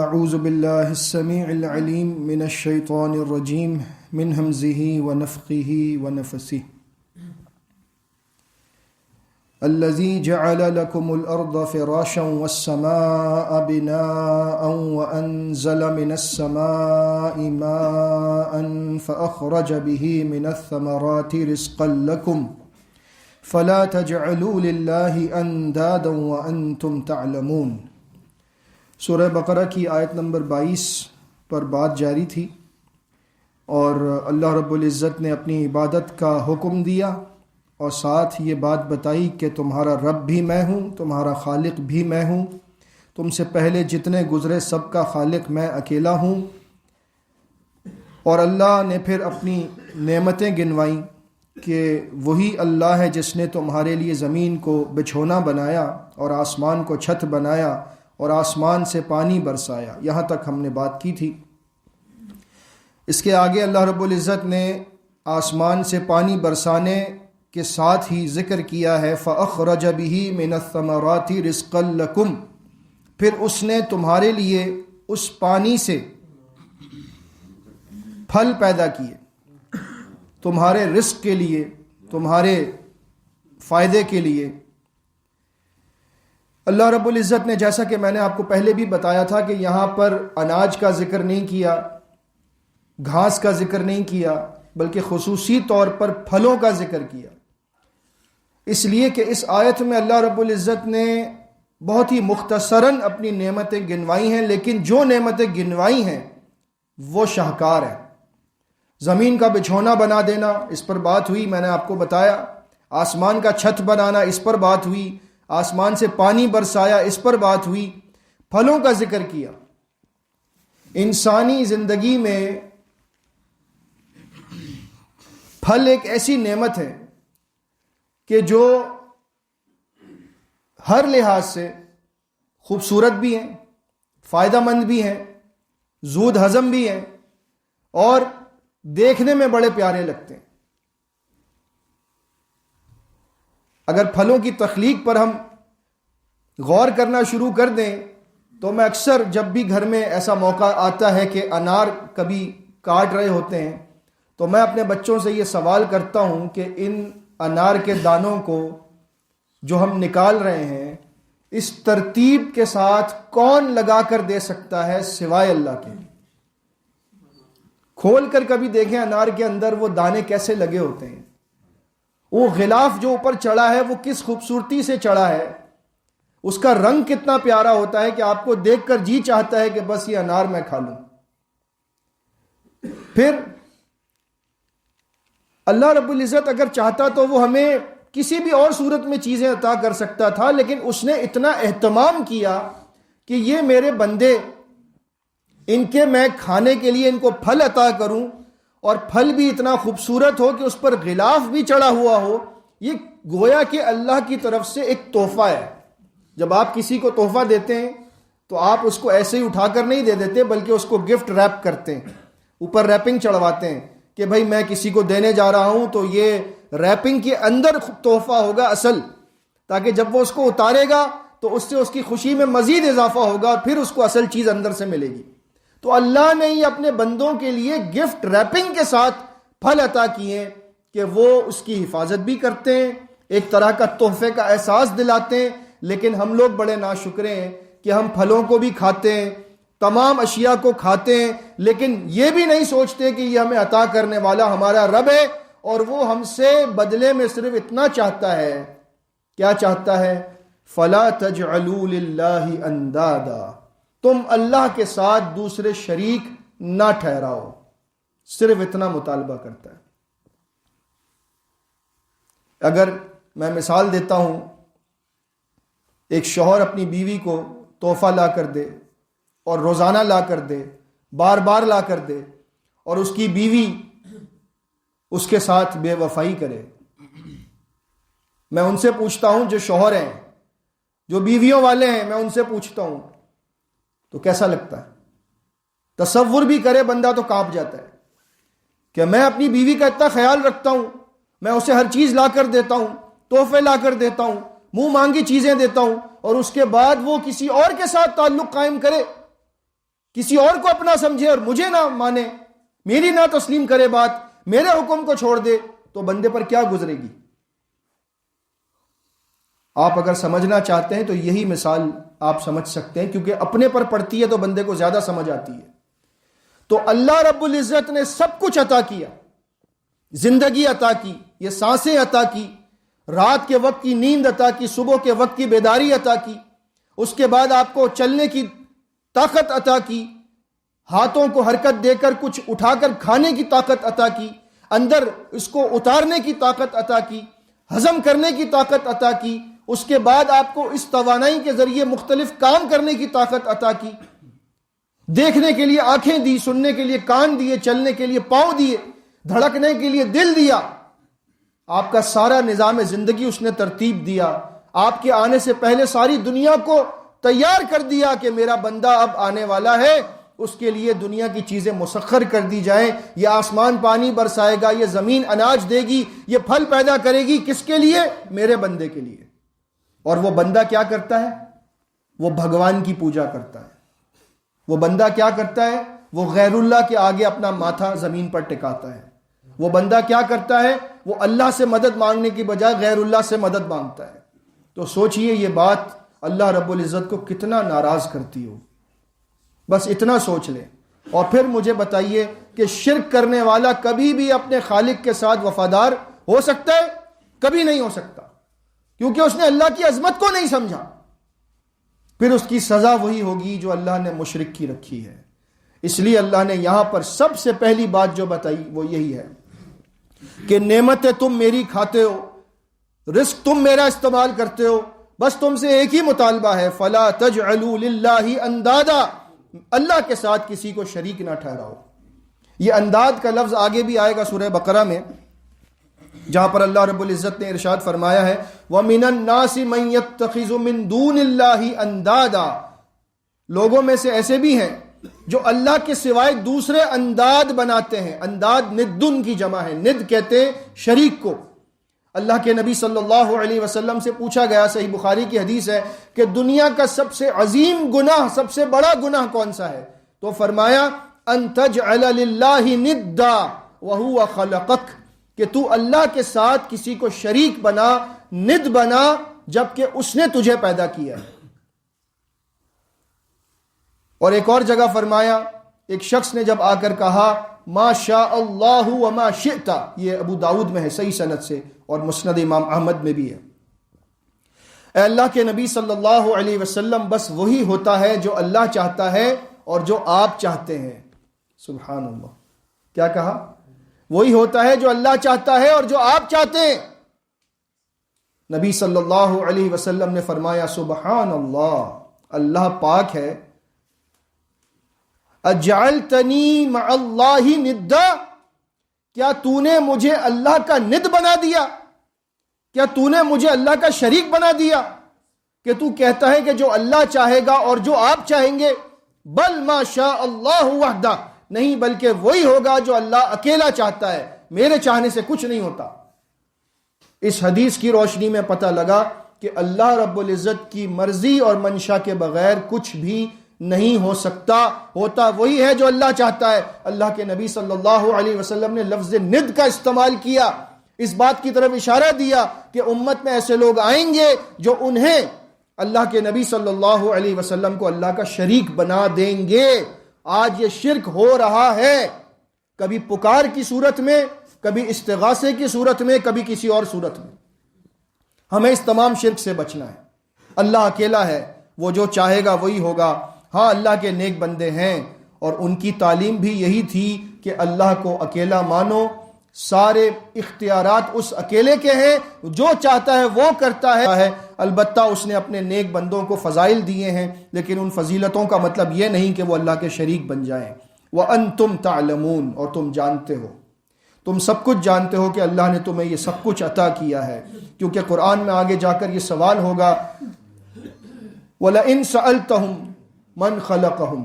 اعوذ باللہ السمیع العلیم من الشیطان الرجیم من ہمزہ ونفخہ ونفثہ الذی جعل لکم الارض فراشا والسماء بناء وانزل من السماء ماء فاخرج به من الثمرات رزقا لکم فلا تجعلوا للہ اندادا وانتم تعلمون۔ سورہ بقرہ کی آیت نمبر 22 پر بات جاری تھی، اور اللہ رب العزت نے اپنی عبادت کا حکم دیا اور ساتھ یہ بات بتائی کہ تمہارا رب بھی میں ہوں، تمہارا خالق بھی میں ہوں، تم سے پہلے جتنے گزرے سب کا خالق میں اکیلا ہوں۔ اور اللہ نے پھر اپنی نعمتیں گنوائیں کہ وہی اللہ ہے جس نے تمہارے لیے زمین کو بچھونا بنایا اور آسمان کو چھت بنایا اور آسمان سے پانی برسایا۔ یہاں تک ہم نے بات کی تھی۔ اس کے آگے اللہ رب العزت نے آسمان سے پانی برسانے کے ساتھ ہی ذکر کیا ہے فَأَخْرَجَ بِهِ مِنَ الثَّمَرَاتِ رِزْقًا لَكُمْ، پھر اس نے تمہارے لیے اس پانی سے پھل پیدا کیے، تمہارے رزق کے لیے، تمہارے فائدے کے لیے۔ اللہ رب العزت نے، جیسا کہ میں نے آپ کو پہلے بھی بتایا تھا، کہ یہاں پر اناج کا ذکر نہیں کیا، گھاس کا ذکر نہیں کیا، بلکہ خصوصی طور پر پھلوں کا ذکر کیا، اس لیے کہ اس آیت میں اللہ رب العزت نے بہت ہی مختصراً اپنی نعمتیں گنوائی ہیں، لیکن جو نعمتیں گنوائی ہیں وہ شاہکار ہیں۔ زمین کا بچھونا بنا دینا، اس پر بات ہوئی، میں نے آپ کو بتایا۔ آسمان کا چھت بنانا، اس پر بات ہوئی۔ آسمان سے پانی برسایا، اس پر بات ہوئی۔ پھلوں کا ذکر کیا۔ انسانی زندگی میں پھل ایک ایسی نعمت ہے کہ جو ہر لحاظ سے خوبصورت بھی ہیں، فائدہ مند بھی ہیں، زود ہضم بھی ہیں، اور دیکھنے میں بڑے پیارے لگتے ہیں۔ اگر پھلوں کی تخلیق پر ہم غور کرنا شروع کر دیں تو میں اکثر جب بھی گھر میں ایسا موقع آتا ہے کہ انار کبھی کاٹ رہے ہوتے ہیں تو میں اپنے بچوں سے یہ سوال کرتا ہوں کہ ان انار کے دانوں کو جو ہم نکال رہے ہیں اس ترتیب کے ساتھ کون لگا کر دے سکتا ہے سوائے اللہ کے؟ کھول کر کبھی دیکھیں انار کے اندر وہ دانے کیسے لگے ہوتے ہیں، وہ غلاف جو اوپر چڑھا ہے وہ کس خوبصورتی سے چڑھا ہے، اس کا رنگ کتنا پیارا ہوتا ہے کہ آپ کو دیکھ کر جی چاہتا ہے کہ بس یہ انار میں کھا لوں۔ پھر اللہ رب العزت اگر چاہتا تو وہ ہمیں کسی بھی اور صورت میں چیزیں عطا کر سکتا تھا، لیکن اس نے اتنا اہتمام کیا کہ یہ میرے بندے، ان کے میں کھانے کے لیے ان کو پھل عطا کروں، اور پھل بھی اتنا خوبصورت ہو کہ اس پر غلاف بھی چڑھا ہوا ہو۔ یہ گویا کہ اللہ کی طرف سے ایک تحفہ ہے۔ جب آپ کسی کو تحفہ دیتے ہیں تو آپ اس کو ایسے ہی اٹھا کر نہیں دے دیتے، بلکہ اس کو گفٹ ریپ کرتے ہیں، اوپر ریپنگ چڑھواتے ہیں کہ بھائی میں کسی کو دینے جا رہا ہوں تو یہ ریپنگ کے اندر تحفہ ہوگا اصل، تاکہ جب وہ اس کو اتارے گا تو اس سے اس کی خوشی میں مزید اضافہ ہوگا، اور پھر اس کو اصل چیز اندر سے ملے گی۔ تو اللہ نے ہی اپنے بندوں کے لیے گفٹ ریپنگ کے ساتھ پھل عطا کیے کہ وہ اس کی حفاظت بھی کرتے ہیں، ایک طرح کا تحفے کا احساس دلاتے ہیں۔ لیکن ہم لوگ بڑے ناشکرے ہیں کہ ہم پھلوں کو بھی کھاتے ہیں، تمام اشیاء کو کھاتے ہیں، لیکن یہ بھی نہیں سوچتے کہ یہ ہمیں عطا کرنے والا ہمارا رب ہے، اور وہ ہم سے بدلے میں صرف اتنا چاہتا ہے۔ کیا چاہتا ہے؟ فَلَا تَجْعَلُوا لِلَّهِ أَنْدَادًا، تم اللہ کے ساتھ دوسرے شریک نہ ٹھہراؤ، صرف اتنا مطالبہ کرتا ہے۔ اگر میں مثال دیتا ہوں، ایک شوہر اپنی بیوی کو تحفہ لا کر دے، اور روزانہ لا کر دے، بار بار لا کر دے، اور اس کی بیوی اس کے ساتھ بے وفائی کرے۔ میں ان سے پوچھتا ہوں جو شوہر ہیں، جو بیویوں والے ہیں، میں ان سے پوچھتا ہوں تو کیسا لگتا ہے؟ تصور بھی کرے بندہ تو کانپ جاتا ہے کہ میں اپنی بیوی کا اتنا خیال رکھتا ہوں، میں اسے ہر چیز لا کر دیتا ہوں، تحفے لا کر دیتا ہوں، منہ مانگی چیزیں دیتا ہوں، اور اس کے بعد وہ کسی اور کے ساتھ تعلق قائم کرے۔ کسی اور کو اپنا سمجھے اور مجھے نہ مانے، میری نہ تسلیم کرے بات، میرے حکم کو چھوڑ دے، تو بندے پر کیا گزرے گی؟ آپ اگر سمجھنا چاہتے ہیں تو یہی مثال آپ سمجھ سکتے ہیں، کیونکہ اپنے پر پڑتی ہے تو بندے کو زیادہ سمجھ آتی ہے۔ تو اللہ رب العزت نے سب کچھ عطا کیا، زندگی عطا کی، یہ سانسیں عطا کی، رات کے وقت کی نیند عطا کی، صبح کے وقت کی بیداری عطا کی، اس کے بعد آپ کو چلنے کی طاقت عطا کی، ہاتھوں کو حرکت دے کر کچھ اٹھا کر کھانے کی طاقت عطا کی، اندر اس کو اتارنے کی طاقت عطا کی، ہضم کرنے کی طاقت عطا کی، اس کے بعد آپ کو اس توانائی کے ذریعے مختلف کام کرنے کی طاقت عطا کی، دیکھنے کے لیے آنکھیں دی، سننے کے لیے کان دیے، چلنے کے لیے پاؤں دیے، دھڑکنے کے لیے دل دیا، آپ کا سارا نظام زندگی اس نے ترتیب دیا، آپ کے آنے سے پہلے ساری دنیا کو تیار کر دیا کہ میرا بندہ اب آنے والا ہے، اس کے لیے دنیا کی چیزیں مسخر کر دی جائیں، یہ آسمان پانی برسائے گا، یہ زمین اناج دے گی، یہ پھل پیدا کرے گی، کس کے لیے؟ میرے بندے کے لیے۔ اور وہ بندہ کیا کرتا ہے؟ وہ بھگوان کی پوجا کرتا ہے۔ وہ بندہ کیا کرتا ہے؟ وہ غیر اللہ کے آگے اپنا ماتھا زمین پر ٹکاتا ہے۔ وہ بندہ کیا کرتا ہے؟ وہ اللہ سے مدد مانگنے کی بجائے غیر اللہ سے مدد مانگتا ہے۔ تو سوچئے یہ بات اللہ رب العزت کو کتنا ناراض کرتی ہو، بس اتنا سوچ لیں۔ اور پھر مجھے بتائیے کہ شرک کرنے والا کبھی بھی اپنے خالق کے ساتھ وفادار ہو سکتا ہے؟ کبھی نہیں ہو سکتا، کیونکہ اس نے اللہ کی عظمت کو نہیں سمجھا۔ پھر اس کی سزا وہی ہوگی جو اللہ نے مشرک کی رکھی ہے۔ اس لیے اللہ نے یہاں پر سب سے پہلی بات جو بتائی وہ یہی ہے کہ نعمتیں تم میری کھاتے ہو، رزق تم میرا استعمال کرتے ہو، بس تم سے ایک ہی مطالبہ ہے، فلا تجعلوا للہ اندادا، اللہ کے ساتھ کسی کو شریک نہ ٹھہراؤ۔ یہ انداد کا لفظ آگے بھی آئے گا سورہ بقرہ میں، جہاں پر اللہ رب العزت نے ارشاد فرمایا ہے وَمِنَ النَّاسِ مَن يَتَّخِذُ مِن دُونِ اللَّهِ اندادا، لوگوں میں سے ایسے بھی ہیں جو اللہ کے سوائے دوسرے انداد بناتے ہیں۔ انداد ندن کی جمع ہے، ند کہتے ہیں شریک کو۔ اللہ کے نبی صلی اللہ علیہ وسلم سے پوچھا گیا، صحیح بخاری کی حدیث ہے، کہ دنیا کا سب سے عظیم گناہ، سب سے بڑا گناہ کون سا ہے؟ تو فرمایا ان تجعل للہ ندا وہو خلقک، کہ تو اللہ کے ساتھ کسی کو شریک بنا، ند بنا، جبکہ اس نے تجھے پیدا کیا ہے۔ اور ایک اور جگہ فرمایا، ایک شخص نے جب آ کر کہا ما شاء اللہ وما شئت، یہ ابو داؤد میں ہے صحیح سند سے، اور مسند امام احمد میں بھی ہے، اے اللہ کے نبی صلی اللہ علیہ وسلم، بس وہی ہوتا ہے جو اللہ چاہتا ہے اور جو آپ چاہتے ہیں۔ سبحان اللہ، کیا کہا؟ وہی ہوتا ہے جو اللہ چاہتا ہے اور جو آپ چاہتے ہیں۔ نبی صلی اللہ علیہ وسلم نے فرمایا سبحان اللہ، اللہ پاک ہے، اجعلتنی مع اللہ ندا، کیا تو نے مجھے اللہ کا ند بنا دیا؟ کیا تو نے مجھے اللہ کا شریک بنا دیا؟ کہ تو کہتا ہے کہ جو اللہ چاہے گا اور جو آپ چاہیں گے، بل ما شاء اللہ وحدہ، نہیں بلکہ وہی ہوگا جو اللہ اکیلا چاہتا ہے، میرے چاہنے سے کچھ نہیں ہوتا۔ اس حدیث کی روشنی میں پتہ لگا کہ اللہ رب العزت کی مرضی اور منشا کے بغیر کچھ بھی نہیں ہو سکتا، ہوتا وہی ہے جو اللہ چاہتا ہے۔ اللہ کے نبی صلی اللہ علیہ وسلم نے لفظ ند کا استعمال کیا، اس بات کی طرف اشارہ دیا کہ امت میں ایسے لوگ آئیں گے جو انہیں اللہ کے نبی صلی اللہ علیہ وسلم کو اللہ کا شریک بنا دیں گے۔ آج یہ شرک ہو رہا ہے، کبھی پکار کی صورت میں، کبھی استغاثے کی صورت میں، کبھی کسی اور صورت میں۔ ہمیں اس تمام شرک سے بچنا ہے۔ اللہ اکیلا ہے، وہ جو چاہے گا وہی ہوگا۔ ہاں اللہ کے نیک بندے ہیں، اور ان کی تعلیم بھی یہی تھی کہ اللہ کو اکیلا مانو، سارے اختیارات اس اکیلے کے ہیں، جو چاہتا ہے وہ کرتا ہے۔ البتہ اس نے اپنے نیک بندوں کو فضائل دیے ہیں، لیکن ان فضیلتوں کا مطلب یہ نہیں کہ وہ اللہ کے شریک بن جائیں۔ وَأَنْتُمْ تَعْلَمُونَ، اور تم جانتے ہو، تم سب کچھ جانتے ہو کہ اللہ نے تمہیں یہ سب کچھ عطا کیا ہے، کیونکہ قرآن میں آگے جا کر یہ سوال ہوگا وَلَئِن سَأَلْتَهُمْ مَنْ خَلَقَهُمْ،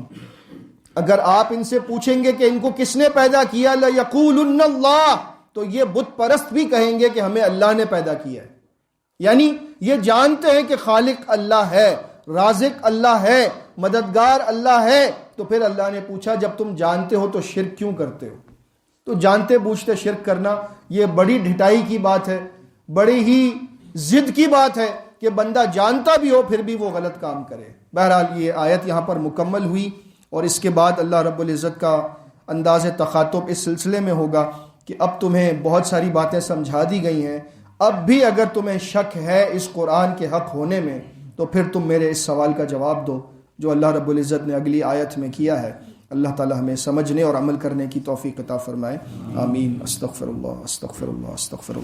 اگر آپ ان سے پوچھیں گے کہ ان کو کس نے پیدا کیا، لَيَقُولُنَّ اللَّهُ، تو یہ بت پرست بھی کہیں گے کہ ہمیں اللہ نے پیدا کیا ہے۔ یعنی یہ جانتے ہیں کہ خالق اللہ ہے، رازق اللہ ہے، مددگار اللہ ہے، تو پھر اللہ نے پوچھا جب تم جانتے ہو تو شرک کیوں کرتے ہو؟ تو جانتے بوجھتے شرک کرنا یہ بڑی ڈھٹائی کی بات ہے، بڑی ہی ضد کی بات ہے کہ بندہ جانتا بھی ہو پھر بھی وہ غلط کام کرے۔ بہرحال یہ آیت یہاں پر مکمل ہوئی، اور اس کے بعد اللہ رب العزت کا انداز تخاطب اس سلسلے میں ہوگا کہ اب تمہیں بہت ساری باتیں سمجھا دی گئی ہیں، اب بھی اگر تمہیں شک ہے اس قرآن کے حق ہونے میں تو پھر تم میرے اس سوال کا جواب دو جو اللہ رب العزت نے اگلی آیت میں کیا ہے۔ اللہ تعالی ہمیں سمجھنے اور عمل کرنے کی توفیق عطا فرمائے، آمین۔ استغفر اللہ استغفر اللہ استغفر اللہ۔